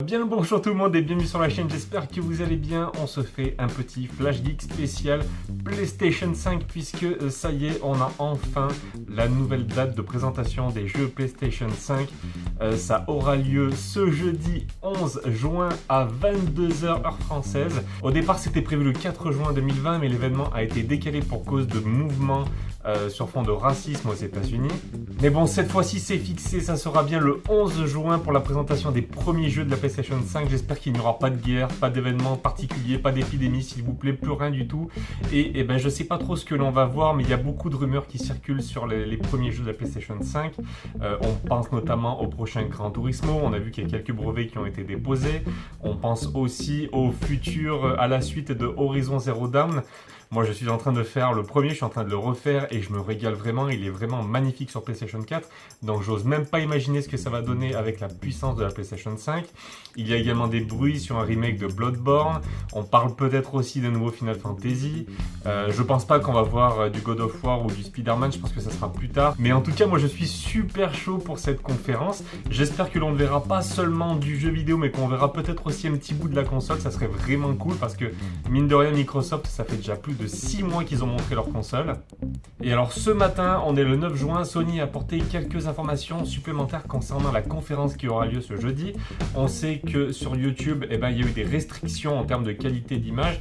Bien le bonjour tout le monde et bienvenue sur la chaîne, j'espère que vous allez bien. On se fait un petit Flash Geek spécial PlayStation 5 puisque ça y est, on a enfin la nouvelle date de présentation des jeux PlayStation 5. Ça aura lieu ce jeudi 11 juin à 22h heure française. Au départ c'était prévu le 4 juin 2020 mais l'événement a été décalé pour cause de mouvements sur fond de racisme aux États-Unis. Mais bon, cette fois-ci c'est fixé, ça sera bien le 11 juin pour la présentation des premiers jeux de la PlayStation 5. J'espère qu'il n'y aura pas de guerre, pas d'événement particulier, pas d'épidémie, s'il vous plaît, plus rien du tout. Et ben je sais pas trop ce que l'on va voir, mais il y a beaucoup de rumeurs qui circulent sur les premiers jeux de la PlayStation 5. On pense notamment au prochain Gran Turismo, on a vu qu'il y a quelques brevets qui ont été déposés. On pense aussi au futur, à la suite de Horizon Zero Dawn. Moi, je suis en train de faire le premier, je suis en train de le refaire et je me régale vraiment. Il est vraiment magnifique sur PlayStation 4. Donc, j'ose même pas imaginer ce que ça va donner avec la puissance de la PlayStation 5. Il y a également des bruits sur un remake de Bloodborne. On parle peut-être aussi d'un nouveau Final Fantasy. Je pense pas qu'on va voir du God of War ou du Spider-Man. Je pense que ça sera plus tard. Mais en tout cas, moi, je suis super chaud pour cette conférence. J'espère que l'on ne verra pas seulement du jeu vidéo, mais qu'on verra peut-être aussi un petit bout de la console. Ça serait vraiment cool parce que, mine de rien, Microsoft, ça fait déjà plus de 6 mois qu'ils ont montré leur console. Et alors ce matin, on est le 9 juin, Sony a apporté quelques informations supplémentaires concernant la conférence qui aura lieu ce jeudi. On sait que sur YouTube, il y a eu des restrictions en termes de qualité d'image.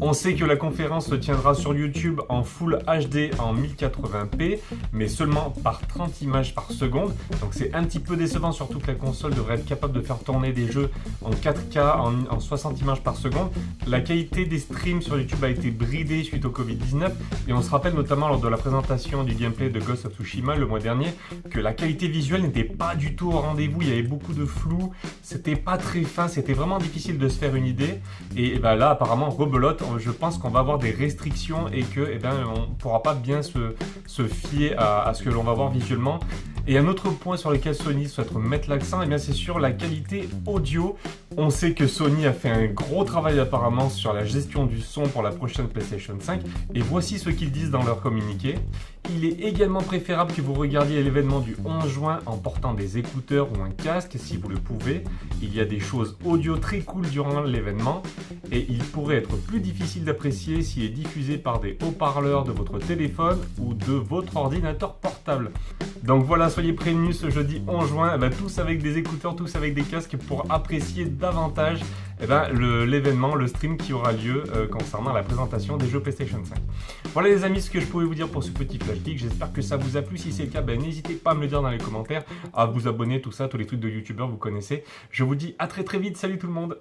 On sait que la conférence se tiendra sur YouTube en Full HD en 1080p, mais seulement par 30 images par seconde. Donc c'est un petit peu décevant, surtout que la console devrait être capable de faire tourner des jeux en 4K en 60 images par seconde. La qualité des streams sur YouTube a été bridée suite au Covid-19 et on se rappelle notamment lors de la présentation du gameplay de Ghost of Tsushima le mois dernier que la qualité visuelle n'était pas du tout au rendez-vous, il y avait beaucoup de flou, c'était pas très fin, c'était vraiment difficile de se faire une idée et là apparemment rebelote, je pense qu'on va avoir des restrictions et que on pourra pas bien se fier à ce que l'on va voir visuellement. Et un autre point sur lequel Sony souhaite mettre l'accent, c'est sur la qualité audio. On sait que Sony a fait un gros travail apparemment sur la gestion du son pour la prochaine PlayStation 5 et voici ce qu'ils disent dans leur communiqué. Il est également préférable que vous regardiez l'événement du 11 juin en portant des écouteurs ou un casque si vous le pouvez. Il y a des choses audio très cool durant l'événement et il pourrait être plus difficile d'apprécier s'il est diffusé par des haut-parleurs de votre téléphone ou de votre ordinateur portable. Donc voilà, soyez prévenus ce jeudi 11 juin, tous avec des écouteurs, tous avec des casques pour apprécier davantage l'événement, le stream qui aura lieu concernant la présentation des jeux PlayStation 5. Voilà les amis, ce que je pouvais vous dire pour ce petit Flash Geek. J'espère que ça vous a plu. Si c'est le cas, n'hésitez pas à me le dire dans les commentaires, à vous abonner, tout ça, tous les trucs de youtubeurs vous connaissez. Je vous dis à très très vite, salut tout le monde.